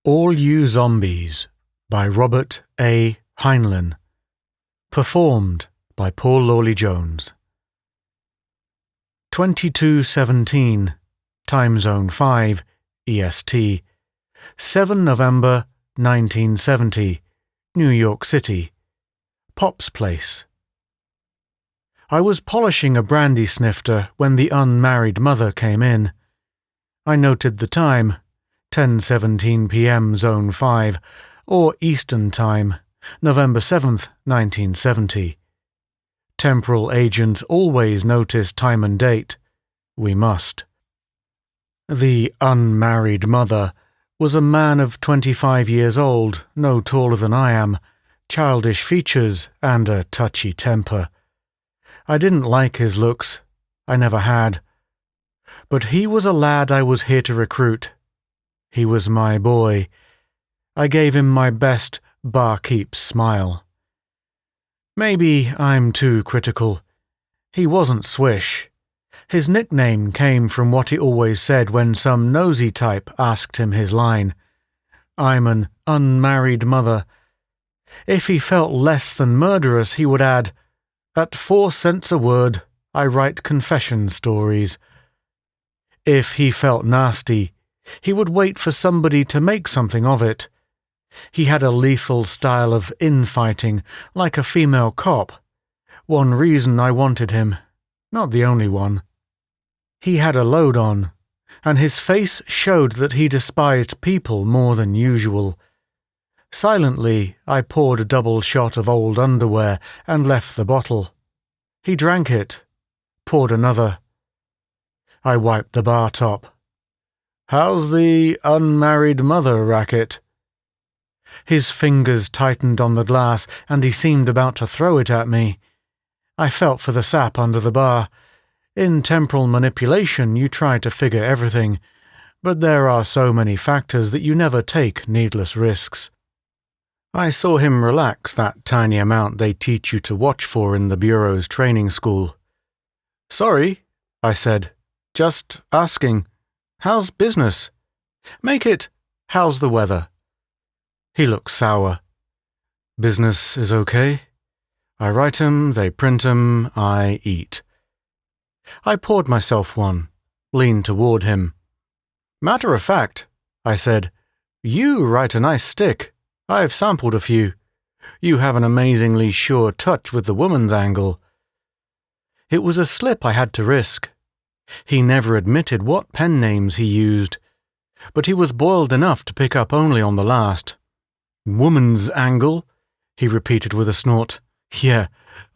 All You Zombies by Robert A. Heinlein. Performed by Paul Lawley-Jones. 22:17, Time Zone 5, EST, 7 November 1970, New York City, Pop's Place. I was polishing a brandy snifter when the unmarried mother came in. I noted the time, 10:17 p.m. Zone 5, or Eastern Time, November 7th, 1970. Temporal agents always notice time and date. We must. The unmarried mother was a man of 25 years old, no taller than I am, childish features and a touchy temper. I didn't like his looks. I never had. But he was a lad I was here to recruit. He was my boy. I gave him my best barkeep smile. Maybe I'm too critical. He wasn't Swish. His nickname came from what he always said when some nosy type asked him his line. I'm an unmarried mother. If he felt less than murderous, he would add, at 4 cents a word, I write confession stories. If he felt nasty, he would wait for somebody to make something of it. He had a lethal style of infighting, like a female cop. One reason I wanted him, not the only one. He had a load on, and his face showed that he despised people more than usual. Silently, I poured a double shot of old underwear and left the bottle. He drank it, poured another. I wiped the bar top. How's the unmarried mother racket? His fingers tightened on the glass, and he seemed about to throw it at me. I felt for the sap under the bar. In temporal manipulation, you try to figure everything, but there are so many factors that you never take needless risks. I saw him relax that tiny amount they teach you to watch for in the Bureau's training school. Sorry, I said. Just asking. How's business? Make it, how's the weather? He looked sour. Business is okay. I write 'em, they print 'em, I eat. I poured myself one, leaned toward him. Matter of fact, I said, you write a nice stick. I've sampled a few. You have an amazingly sure touch with the woman's angle. It was a slip I had to risk. He never admitted what pen names he used, but he was boiled enough to pick up only on the last. Woman's angle? He repeated with a snort. Yeah,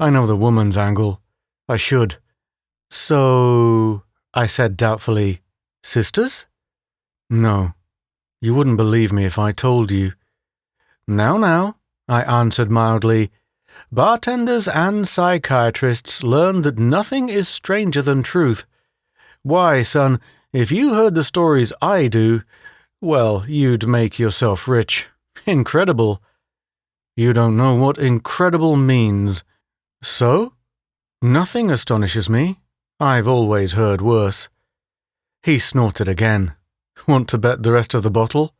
I know the woman's angle. I should. So, I said doubtfully, sisters? No. You wouldn't believe me if I told you. Now, I answered mildly. Bartenders and psychiatrists learn that nothing is stranger than truth. Why, son, if you heard the stories I do, well, you'd make yourself rich. Incredible. You don't know what incredible means. So? Nothing astonishes me. I've always heard worse. He snorted again. Want to bet the rest of the bottle?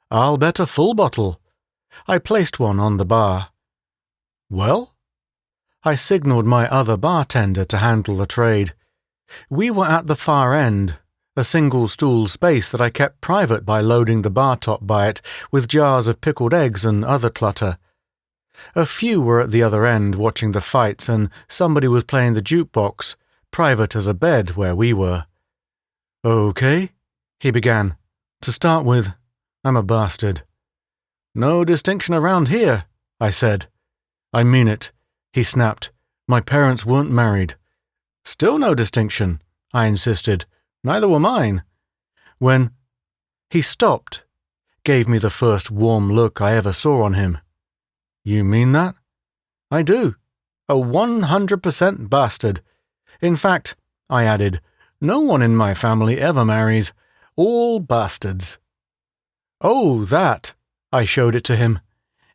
I'll bet a full bottle. I placed one on the bar. Well? I signaled my other bartender to handle the trade. We were at the far end, a single-stool space that I kept private by loading the bar top by it with jars of pickled eggs and other clutter. A few were at the other end watching the fights, and somebody was playing the jukebox, private as a bed where we were. Okay, he began. To start with, I'm a bastard. No distinction around here, I said. I mean it, he snapped. My parents weren't married. Still no distinction, I insisted. Neither were mine. When he stopped, gave me the first warm look I ever saw on him. You mean that? I do. A 100% bastard. In fact, I added, no one in my family ever marries. All bastards. Oh, that. I showed it to him.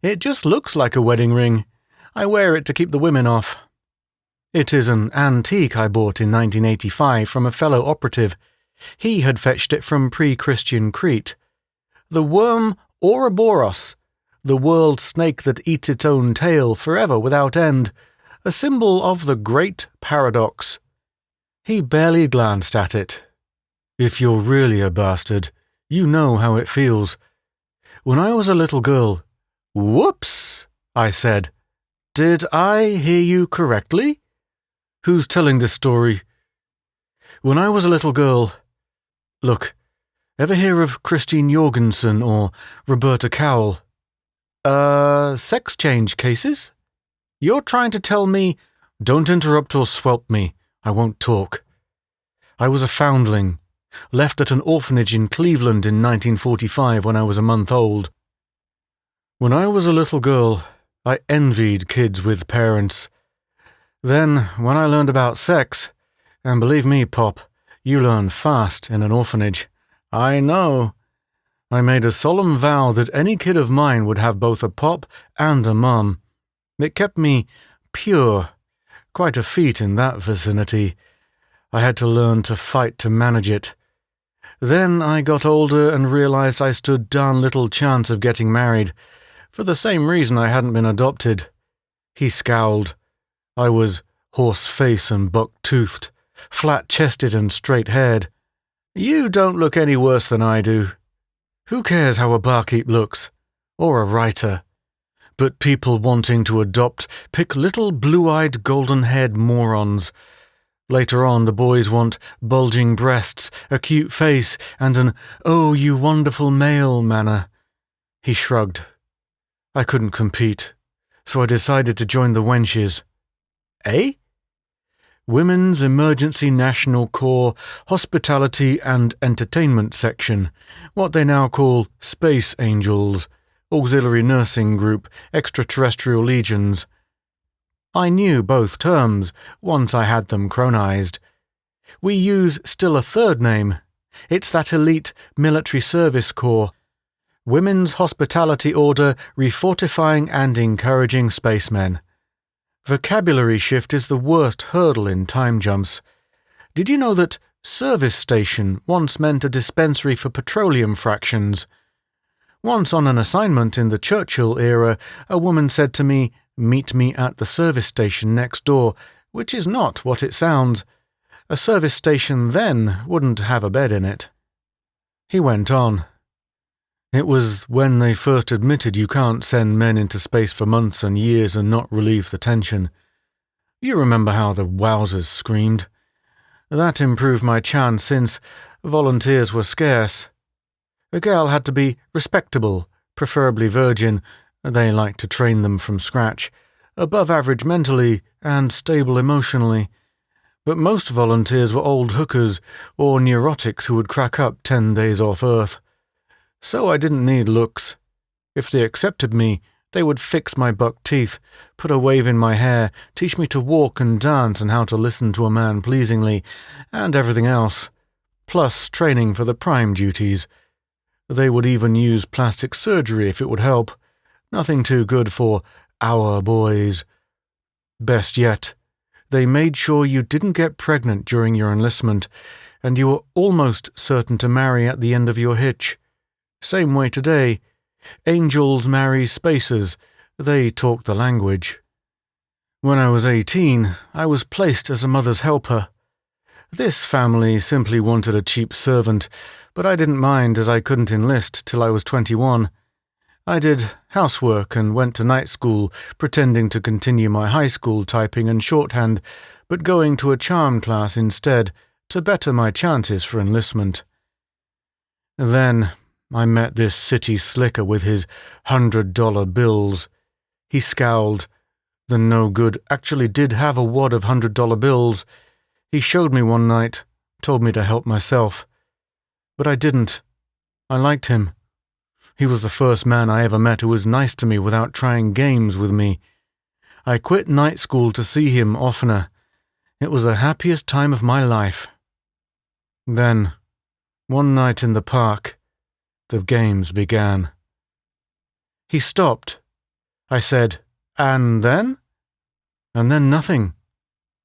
It just looks like a wedding ring. I wear it to keep the women off. It is an antique I bought in 1985 from a fellow operative. He had fetched it from pre-Christian Crete. The worm Ouroboros, the world snake that eats its own tail forever without end, a symbol of the great paradox. He barely glanced at it. If you're really a bastard, you know how it feels. When I was a little girl— Whoops, I said. Did I hear you correctly? Who's telling this story? When I was a little girl— Look, ever hear of Christine Jorgensen or Roberta Cowell? Sex change cases? You're trying to tell me— Don't interrupt or swelp me. I won't talk. I was a foundling, left at an orphanage in Cleveland in 1945 when I was a month old. When I was a little girl, I envied kids with parents. Then, when I learned about sex— and believe me, Pop, you learn fast in an orphanage. I know. I made a solemn vow that any kid of mine would have both a pop and a mum. It kept me pure. Quite a feat in that vicinity. I had to learn to fight to manage it. Then I got older and realized I stood darn little chance of getting married, for the same reason I hadn't been adopted. He scowled. I was horse-faced and buck-toothed, flat-chested and straight-haired. You don't look any worse than I do. Who cares how a barkeep looks? Or a writer? But people wanting to adopt pick little blue-eyed golden-haired morons. Later on, the boys want bulging breasts, a cute face, and an "oh, you wonderful male" manner. He shrugged. I couldn't compete, so I decided to join the wenches. Eh? Women's Emergency National Corps Hospitality and Entertainment Section, what they now call Space Angels, Auxiliary Nursing Group, Extraterrestrial Legions. I knew both terms once I had them chronized. We use still a third name. It's that elite military service corps. Women's Hospitality Order Refortifying and Encouraging Spacemen. Vocabulary shift is the worst hurdle in time jumps. Did you know that service station once meant a dispensary for petroleum fractions? Once on an assignment in the Churchill era, a woman said to me, "Meet me at the service station next door," which is not what it sounds. A service station then wouldn't have a bed in it. He went on. It was when they first admitted you can't send men into space for months and years and not relieve the tension. You remember how the wowzers screamed. That improved my chance since volunteers were scarce. A girl had to be respectable, preferably virgin— they liked to train them from scratch— above average mentally, and stable emotionally. But most volunteers were old hookers or neurotics who would crack up 10 days off Earth. So I didn't need looks. If they accepted me, they would fix my buck teeth, put a wave in my hair, teach me to walk and dance and how to listen to a man pleasingly, and everything else, plus training for the prime duties. They would even use plastic surgery if it would help. Nothing too good for our boys. Best yet, they made sure you didn't get pregnant during your enlistment, and you were almost certain to marry at the end of your hitch. Same way today. Angels marry spacers. They talk the language. When I was 18, I was placed as a mother's helper. This family simply wanted a cheap servant, but I didn't mind as I couldn't enlist till I was 21. I did housework and went to night school, pretending to continue my high school typing and shorthand, but going to a charm class instead to better my chances for enlistment. Then I met this city slicker with his $100 bills. He scowled. The no-good actually did have a wad of $100 bills. He showed me one night, told me to help myself. But I didn't. I liked him. He was the first man I ever met who was nice to me without trying games with me. I quit night school to see him oftener. It was the happiest time of my life. Then, one night in the park, the games began. He stopped. I said, "And then?" And then nothing.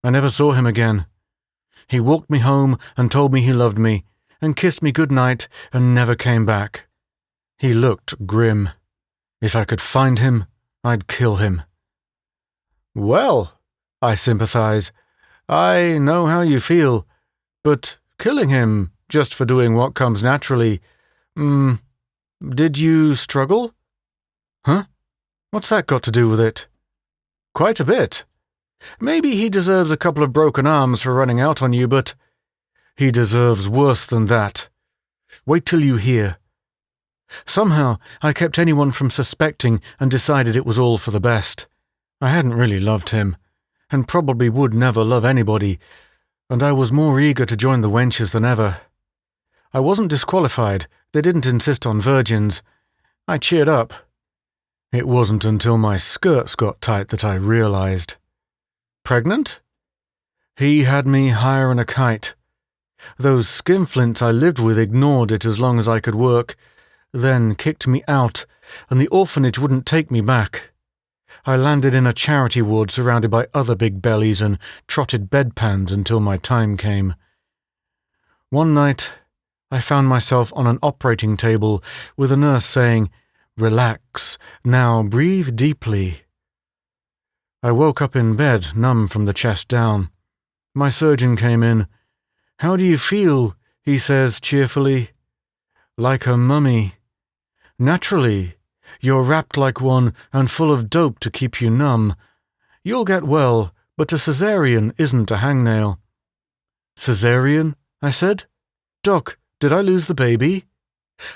I never saw him again. He walked me home and told me he loved me, and kissed me good night and never came back. He looked grim. If I could find him, I'd kill him. Well, I sympathize. I know how you feel. But killing him just for doing what comes naturally, did you struggle? Huh? What's that got to do with it? Quite a bit. Maybe he deserves a couple of broken arms for running out on you, but he deserves worse than that. Wait till you hear. Somehow I kept anyone from suspecting and decided it was all for the best. I hadn't really loved him, and probably would never love anybody, and I was more eager to join the wenches than ever. I wasn't disqualified. They didn't insist on virgins. I cheered up. It wasn't until my skirts got tight that I realized. Pregnant? He had me higher than a kite. Those skinflints I lived with ignored it as long as I could work, then kicked me out, and the orphanage wouldn't take me back. I landed in a charity ward surrounded by other big bellies and trotted bedpans until my time came. One night, I found myself on an operating table with a nurse saying, "Relax, now breathe deeply." I woke up in bed, numb from the chest down. My surgeon came in. "How do you feel?" he says cheerfully. "Like a mummy." "Naturally. You're wrapped like one and full of dope to keep you numb. You'll get well, but a cesarean isn't a hangnail." "Cesarean?" I said. "Doc, did I lose the baby?"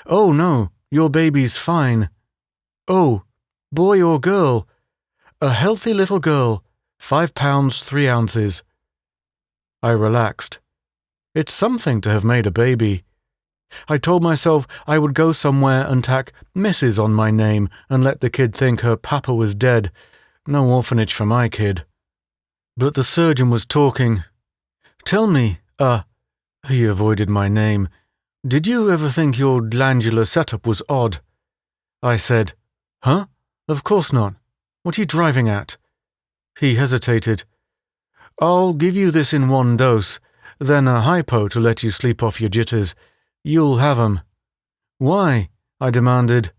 "Oh, no, your baby's fine." "Oh, boy or girl?" "A healthy little girl, 5 pounds 3 ounces. I relaxed. It's something to have made a baby. I told myself I would go somewhere and tack Mrs. on my name and let the kid think her papa was dead. No orphanage for my kid. But the surgeon was talking. "Tell me, he avoided my name. "Did you ever think your glandular setup was odd?" I said, "Huh? Of course not. What are you driving at?" He hesitated. "I'll give you this in one dose, then a hypo to let you sleep off your jitters. You'll have 'em." "Why?" I demanded.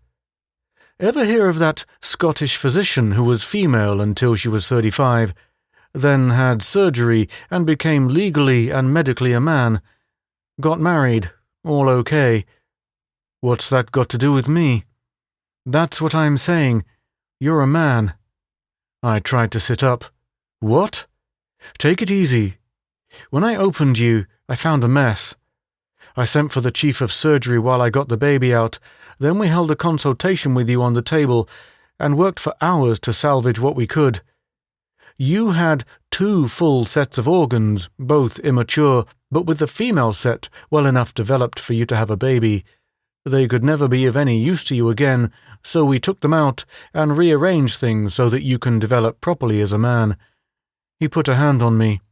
"Ever hear of that Scottish physician who was female until she was 35, then had surgery and became legally and medically a man? Got married, all okay. What's that got to do with me?" "That's what I'm saying. You're a man." I tried to sit up. "What?" "Take it easy. When I opened you, I found a mess. I sent for the chief of surgery while I got the baby out, then we held a consultation with you on the table and worked for hours to salvage what we could. You had 2 full sets of organs, both immature, but with the female set well enough developed for you to have a baby. They could never be of any use to you again, so we took them out and rearranged things so that you can develop properly as a man." He put a hand on me.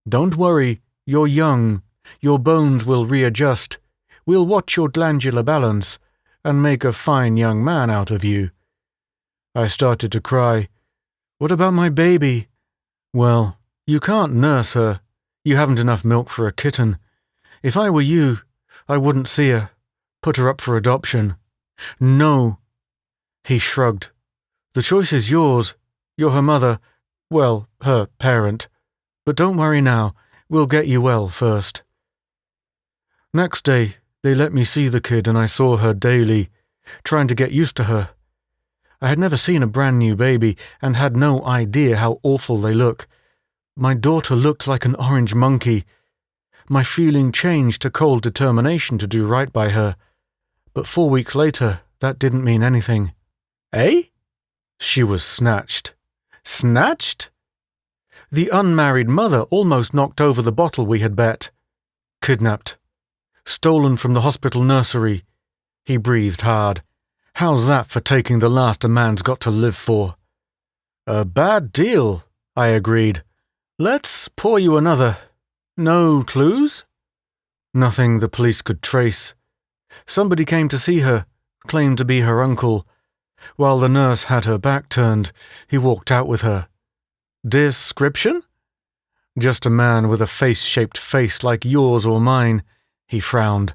"Don't worry, you're young. Your bones will readjust. We'll watch your glandular balance and make a fine young man out of you." I started to cry. "What about my baby?" "Well, you can't nurse her. You haven't enough milk for a kitten. If I were you, I wouldn't see her. Put her up for adoption." "No." He shrugged. "The choice is yours. You're her mother. Well, her parent. But don't worry now. We'll get you well first." Next day, they let me see the kid and I saw her daily, trying to get used to her. I had never seen a brand new baby and had no idea how awful they look. My daughter looked like an orange monkey. My feeling changed to cold determination to do right by her. But 4 weeks later, that didn't mean anything. "Eh?" She was snatched. "Snatched?" The unmarried mother almost knocked over the bottle we had bet. "Kidnapped. Stolen from the hospital nursery." He breathed hard. "How's that for taking the last a man's got to live for?" "A bad deal," I agreed. "Let's pour you another. No clues?" "Nothing the police could trace. Somebody came to see her, claimed to be her uncle. While the nurse had her back turned, he walked out with her." "Description?" "Just a man with a face-shaped face like yours or mine." He frowned.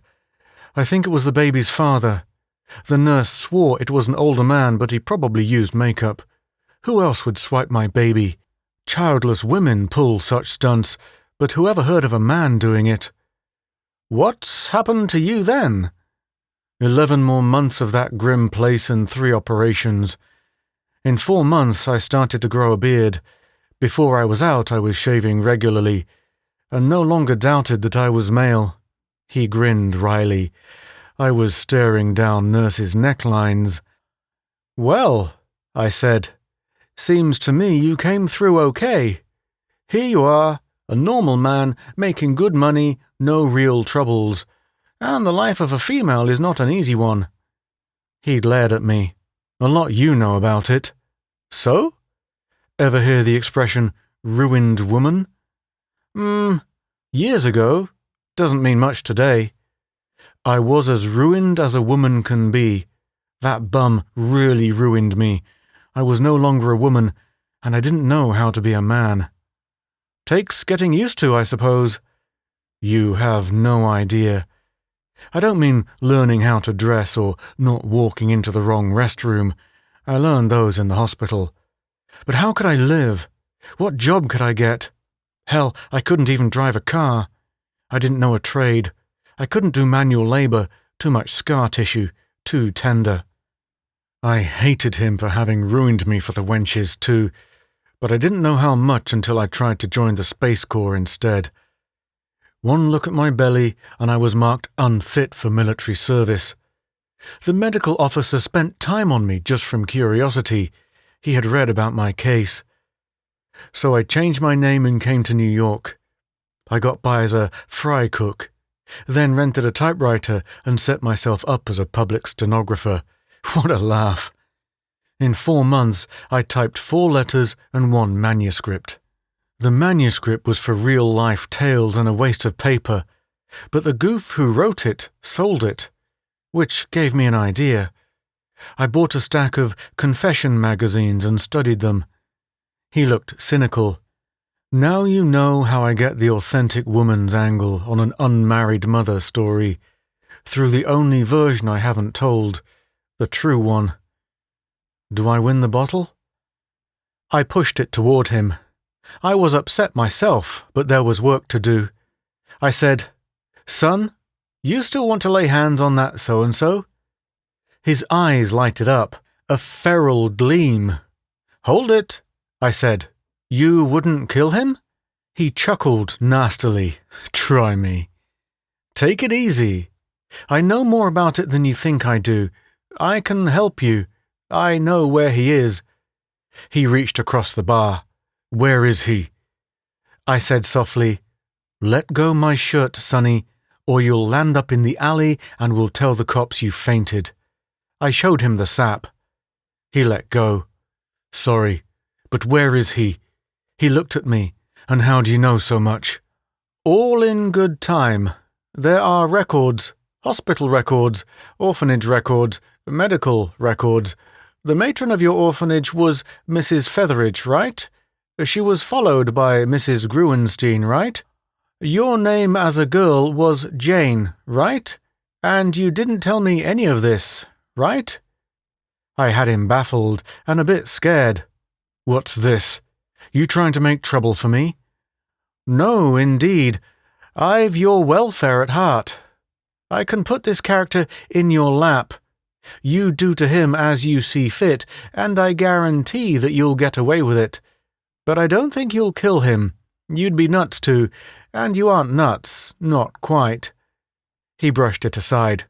"I think it was the baby's father. The nurse swore it was an older man, but he probably used makeup. Who else would swipe my baby? Childless women pull such stunts, but who ever heard of a man doing it? What's happened to you then? 11 more months of that grim place and 3 operations. In 4 months I started to grow a beard. Before I was out I was shaving regularly, and no longer doubted that I was male. He grinned wryly. I was staring down Nurse's necklines. Well, I said, seems to me you came through okay. Here you are, a normal man, making good money, no real troubles. And the life of a female is not an easy one. He glared at me. A lot you know about it. So? Ever hear the expression, ruined woman? Years ago. Doesn't mean much today. I was as ruined as a woman can be. That bum really ruined me. I was no longer a woman, and I didn't know how to be a man. Takes getting used to, I suppose. You have no idea. I don't mean learning how to dress or not walking into the wrong restroom. I learned those in the hospital. But how could I live? What job could I get? Hell, I couldn't even drive a car. I didn't know a trade. I couldn't do manual labor, too much scar tissue, too tender. I hated him for having ruined me for the wenches too, but I didn't know how much until I tried to join the Space Corps instead. One look at my belly and I was marked unfit for military service. The medical officer spent time on me just from curiosity. He had read about my case. So I changed my name and came to New York. I got by as a fry cook, then rented a typewriter and set myself up as a public stenographer. What a laugh! In 4 months, I typed 4 letters and 1 manuscript. The manuscript was for real-life tales and a waste of paper, but the goof who wrote it sold it, which gave me an idea. I bought a stack of confession magazines and studied them. He looked cynical. Now you know how I get the authentic woman's angle on an unmarried mother story, through the only version I haven't told, the true one. Do I win the bottle? I pushed it toward him. I was upset myself, but there was work to do. I said, "Son, you still want to lay hands on that so-and-so?" His eyes lighted up, a feral gleam. "Hold it," I said. "You wouldn't kill him?" He chuckled nastily. "Try me." "Take it easy. I know more about it than you think I do. I can help you. I know where he is." He reached across the bar. "Where is he?" I said softly, "Let go my shirt, Sonny, or you'll land up in the alley and we'll tell the cops you fainted." I showed him the sap. He let go. "Sorry, but where is he?" He looked at me. "And how do you know so much?" "All in good time. There are records, hospital records, orphanage records, medical records. The matron of your orphanage was Mrs. Featheridge, right? She was followed by Mrs. Gruenstein, right? Your name as a girl was Jane, right? And you didn't tell me any of this, right?" I had him baffled and a bit scared. "What's this? You trying to make trouble for me?" "No, indeed. I've your welfare at heart. I can put this character in your lap. You do to him as you see fit, and I guarantee that you'll get away with it. But I don't think you'll kill him. You'd be nuts to, and you aren't nuts, not quite." He brushed it aside.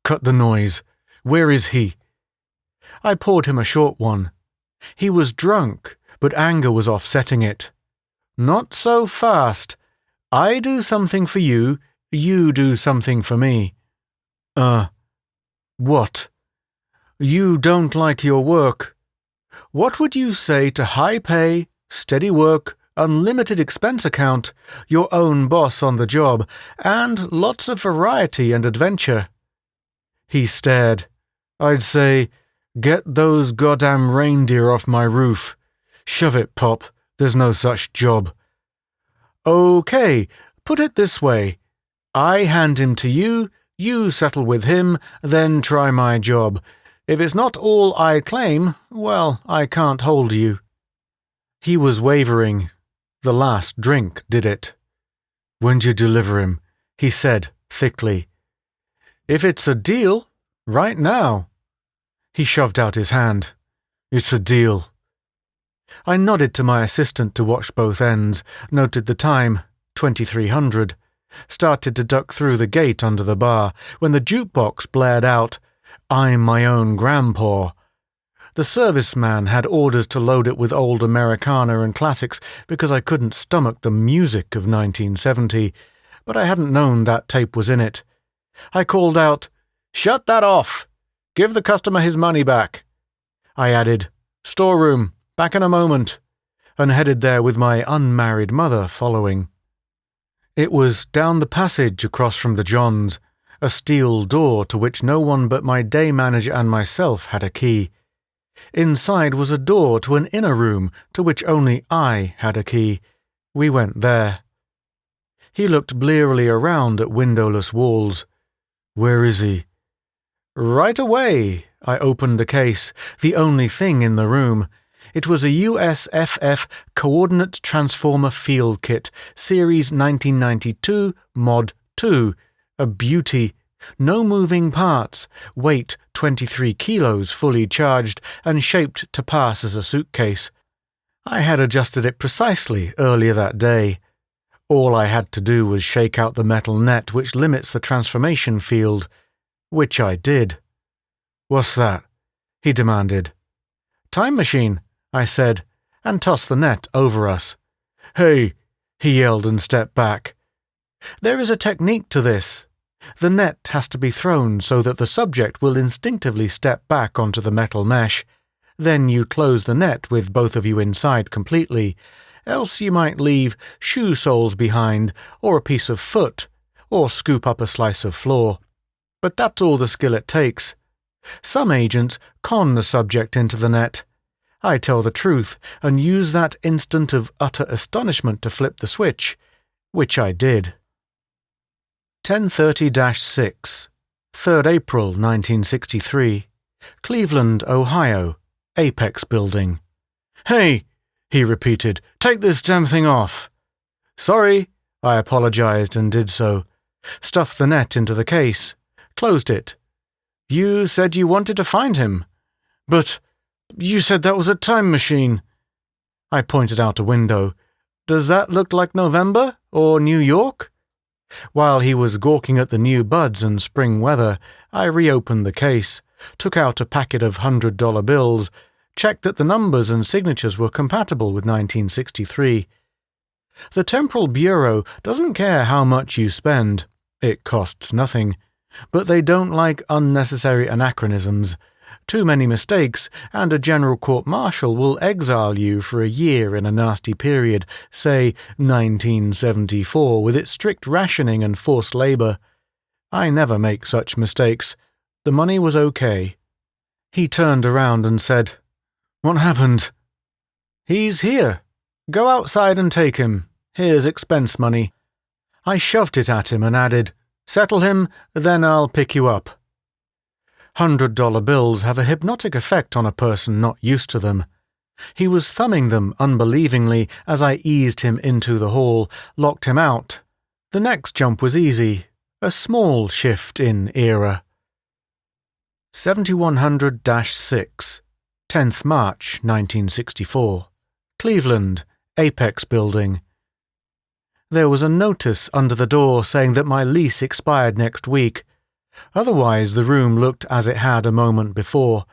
"Cut the noise. Where is he?" I poured him a short one. He was drunk, but anger was offsetting it. "Not so fast. I do something for you, you do something for me." What? You don't like your work. What would you say to high pay, steady work, unlimited expense account, your own boss on the job, and lots of variety and adventure? He stared. I'd say, "Get those goddamn reindeer off my roof." "Shove it, Pop. There's no such job." "Okay, put it this way. I hand him to you, You settle with him, then try my job. If it's not all I claim, well, I can't hold you." He was wavering. The last drink did it. "When'd you deliver him?" he said thickly. "If it's a deal, right now." He shoved out his hand. "It's a deal." I nodded to my assistant to watch both ends, noted the time, 2300, started to duck through the gate under the bar, when the jukebox blared out, "I'm my own grandpa." The serviceman had orders to load it with old Americana and classics because I couldn't stomach the music of 1970, but I hadn't known that tape was in it. I called out, "Shut that off! Give the customer his money back." I added, "Storeroom, back in a moment," and headed there with my unmarried mother following. It was down the passage across from the Johns, a steel door to which no one but my day manager and myself had a key. Inside was a door to an inner room to which only I had a key. We went there. He looked blearily around at windowless walls. "Where is he?" "Right away." I opened a case, the only thing in the room. It was a USFF Coordinate Transformer Field Kit, Series 1992, Mod 2. A beauty. No moving parts, weight 23 kilos fully charged and shaped to pass as a suitcase. I had adjusted it precisely earlier that day. All I had to do was shake out the metal net which limits the transformation field, which I did. "What's that?" he demanded. "Time machine," I said, and tossed the net over us. "Hey!" he yelled and stepped back. "There is a technique to this. The net has to be thrown so that the subject will instinctively step back onto the metal mesh. Then you close the net with both of you inside completely, else you might leave shoe soles behind, or a piece of foot, or scoop up a slice of floor. But that's all the skill it takes. Some agents con the subject into the net. I tell the truth and use that instant of utter astonishment to flip the switch, which I did. 1030-6, 3rd April 1963, Cleveland, Ohio, Apex Building. "Hey," he repeated, "take this damn thing off." "Sorry," I apologized and did so. Stuffed the net into the case. Closed it. "You said you wanted to find him." "But you said that was a time machine." I pointed out a window. "Does that look like November or New York?" While he was gawking at the new buds and spring weather, I reopened the case, took out a packet of $100 bills, checked that the numbers and signatures were compatible with 1963. The Temporal Bureau doesn't care how much you spend. It costs nothing. But they don't like unnecessary anachronisms. Too many mistakes, and a general court-martial will exile you for a year in a nasty period, say 1974, with its strict rationing and forced labour. I never make such mistakes. The money was okay. He turned around and said, "What happened?" "He's here. Go outside and take him. Here's expense money." I shoved it at him and added, "Settle him, then I'll pick you up." $100 bills have a hypnotic effect on a person not used to them. He was thumbing them unbelievingly as I eased him into the hall, locked him out. The next jump was easy, a small shift in era. 7100-6, 10th March 1964, Cleveland, Apex Building. There was a notice under the door saying that my lease expired next week. Otherwise, the room looked as it had a moment before.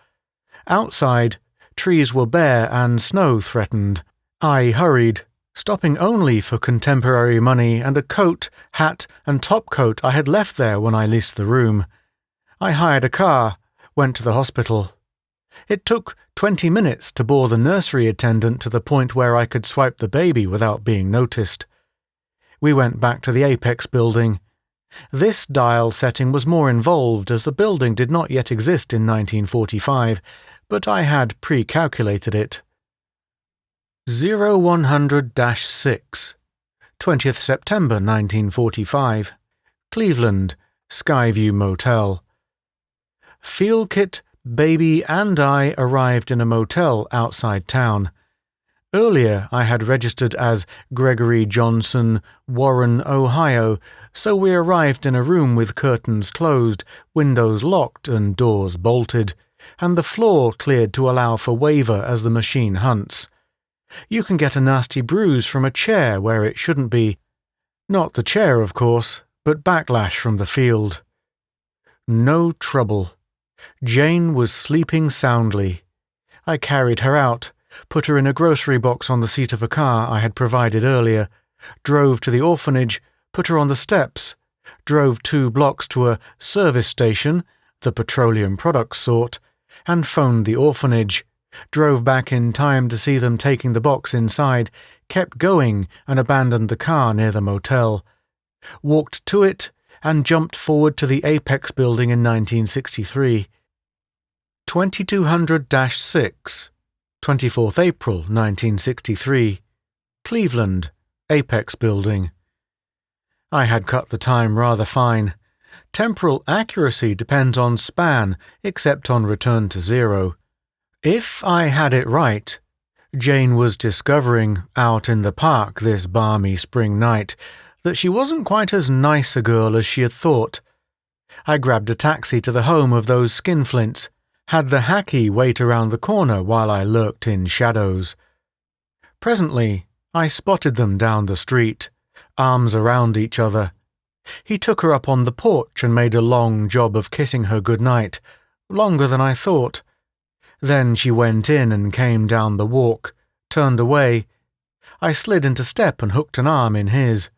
Outside, trees were bare and snow threatened. I hurried, stopping only for contemporary money and a coat, hat, and topcoat I had left there when I leased the room. I hired a car, went to the hospital. It took 20 minutes to bore the nursery attendant to the point where I could swipe the baby without being noticed. We went back to the Apex Building. This dial setting was more involved as the building did not yet exist in 1945, but I had pre-calculated it. 0100-6, 20th September 1945, Cleveland, Skyview Motel. Feelkit, Baby and I arrived in a motel outside town. Earlier I had registered as Gregory Johnson, Warren, Ohio, so we arrived in a room with curtains closed, windows locked and doors bolted, and the floor cleared to allow for waiver as the machine hunts. You can get a nasty bruise from a chair where it shouldn't be. Not the chair, of course, but backlash from the field. No trouble. Jane was sleeping soundly. I carried her out, put her in a grocery box on the seat of a car I had provided earlier, drove to the orphanage, put her on the steps, drove 2 blocks to a service station, the petroleum products sort, and phoned the orphanage, drove back in time to see them taking the box inside, kept going and abandoned the car near the motel, walked to it and jumped forward to the Apex building in 1963. 2200-6, 24th April 1963, Cleveland, Apex building. I had cut the time rather fine. Temporal accuracy depends on span, except on return to 0. If I had it right, Jane was discovering, out in the park this balmy spring night, that she wasn't quite as nice a girl as she had thought. I grabbed a taxi to the home of those skinflints, had the hacky wait around the corner while I lurked in shadows. Presently, I spotted them down the street, arms around each other. He took her up on the porch and made a long job of kissing her good night, longer than I thought. Then she went in and came down the walk, turned away. I slid into step and hooked an arm in his.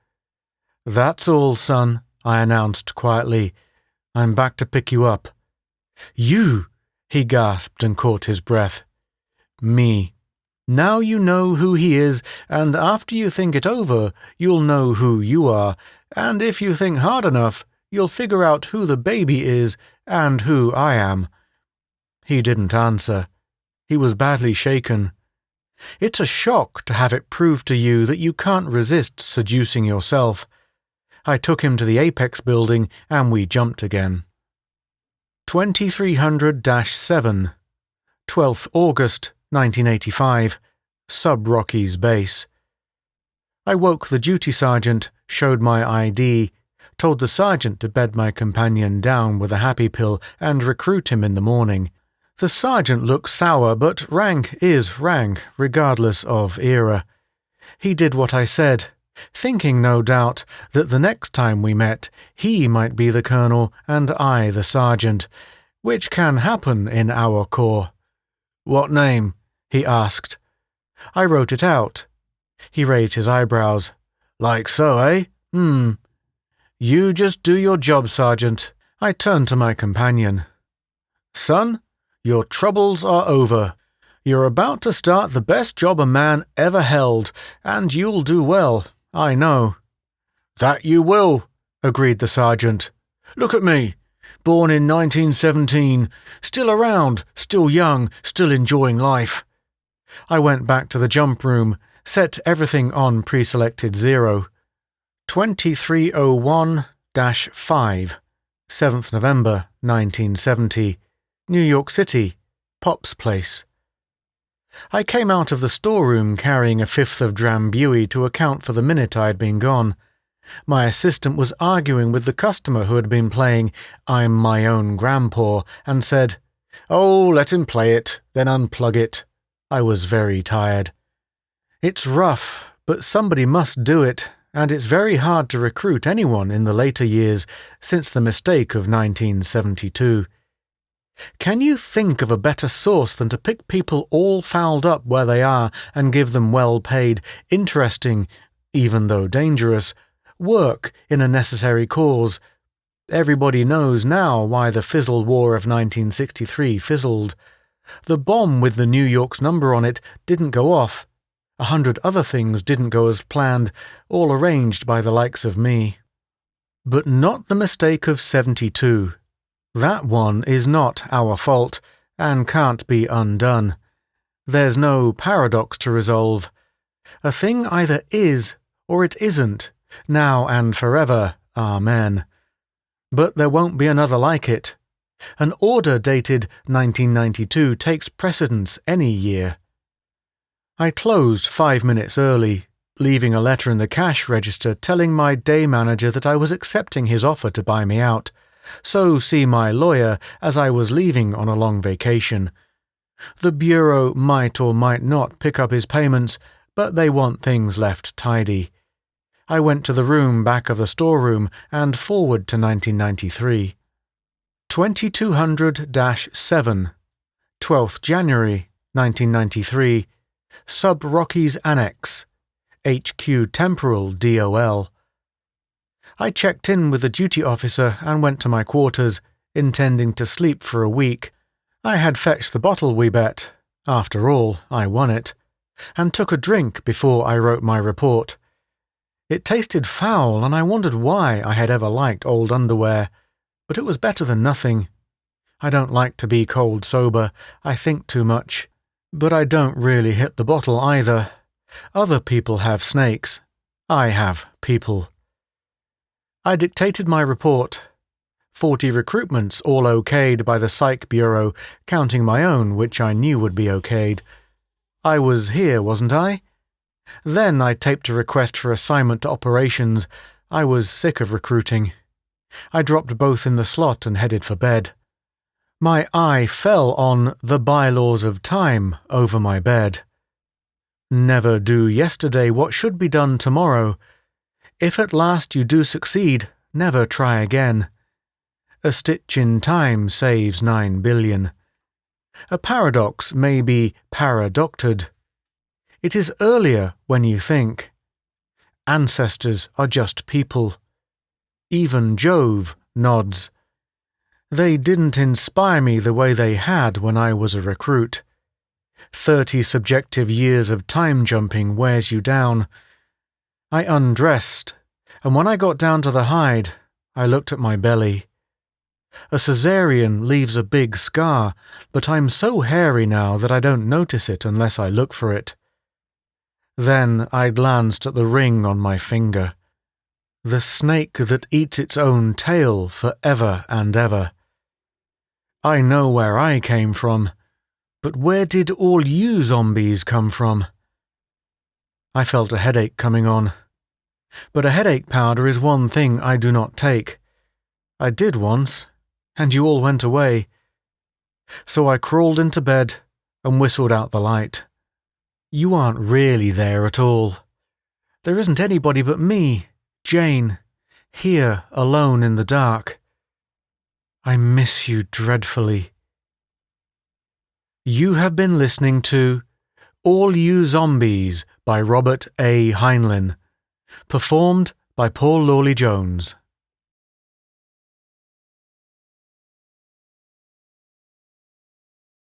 "That's all, son," I announced quietly. "I'm back to pick you up." "You!" he gasped and caught his breath. "Me. Now you know who he is, and after you think it over, you'll know who you are, and if you think hard enough, you'll figure out who the baby is and who I am." He didn't answer. He was badly shaken. It's a shock to have it proved to you that you can't resist seducing yourself. I took him to the Apex building and we jumped again. 2300-7, 12th August 1985, Sub Rocky's base. I woke the duty sergeant, showed my ID, told the sergeant to bed my companion down with a happy pill and recruit him in the morning. The sergeant looked sour, but rank is rank, regardless of era. He did what I said, thinking, no doubt, that the next time we met, he might be the colonel and I the sergeant, which can happen in our corps. "What name?" he asked. I wrote it out. He raised his eyebrows. "Like so, eh? You just do your job, Sergeant." I turned to my companion. "Son, your troubles are over. You're about to start the best job a man ever held, and you'll do well, I know." "That you will," agreed the sergeant. "Look at me. Born in 1917, still around, still young, still enjoying life." I went back to the jump room, set everything on pre-selected 0. 2301-5, 7th November 1970, New York City, Pop's Place. I came out of the storeroom carrying a fifth of Drambuie to account for the minute I had been gone. My assistant was arguing with the customer who had been playing I'm My Own Grandpa and said, "Oh, let him play it, then unplug it." I was very tired. It's rough, but somebody must do it, and it's very hard to recruit anyone in the later years since the mistake of 1972. Can you think of a better source than to pick people all fouled up where they are and give them well-paid, interesting, even though dangerous, work in a necessary cause? Everybody knows now why the Fizzle War of 1963 fizzled. The bomb with the New York's number on it didn't go off. 100 other things didn't go as planned, all arranged by the likes of me. But not the mistake of 72. That one is not our fault, and can't be undone. There's no paradox to resolve. A thing either is, or it isn't, now and forever, amen. But there won't be another like it. An order dated 1992 takes precedence any year. I closed 5 minutes early, leaving a letter in the cash register telling my day manager that I was accepting his offer to buy me out, so see my lawyer as I was leaving on a long vacation. The bureau might or might not pick up his payments, but they want things left tidy. I went to the room back of the storeroom and forward to 1993. 2200-7, 12th January 1993, Sub Rockies Annex, HQ Temporal DOL. I checked in with the duty officer and went to my quarters, intending to sleep for a week. I had fetched the bottle we bet, after all, I won it, and took a drink before I wrote my report. It tasted foul, and I wondered why I had ever liked old underwear, but it was better than nothing. I don't like to be cold sober, I think too much, but I don't really hit the bottle either. Other people have snakes. I have people. I dictated my report. 40 recruitments, all okayed by the Psych Bureau, counting my own, which I knew would be okayed. I was here, wasn't I? Then I taped a request for assignment to operations. I was sick of recruiting. I dropped both in the slot and headed for bed. My eye fell on the bylaws of time over my bed. Never do yesterday what should be done tomorrow. If at last you do succeed, never try again. A stitch in time saves 9 billion. A paradox may be paradoctored. It is earlier when you think. Ancestors are just people. Even Jove nods. They didn't inspire me the way they had when I was a recruit. 30 subjective years of time jumping wears you down. I undressed, and when I got down to the hide, I looked at my belly. A cesarean leaves a big scar, but I'm so hairy now that I don't notice it unless I look for it. Then I glanced at the ring on my finger. The snake that eats its own tail for ever and ever. I know where I came from, but where did all you zombies come from? I felt a headache coming on. But a headache powder is one thing I do not take. I did once, and you all went away. So I crawled into bed and whistled out the light. You aren't really there at all. There isn't anybody but me, Jane, here alone in the dark. I miss you dreadfully. You have been listening to All You Zombies by Robert A. Heinlein, performed by Paul Lawley Jones.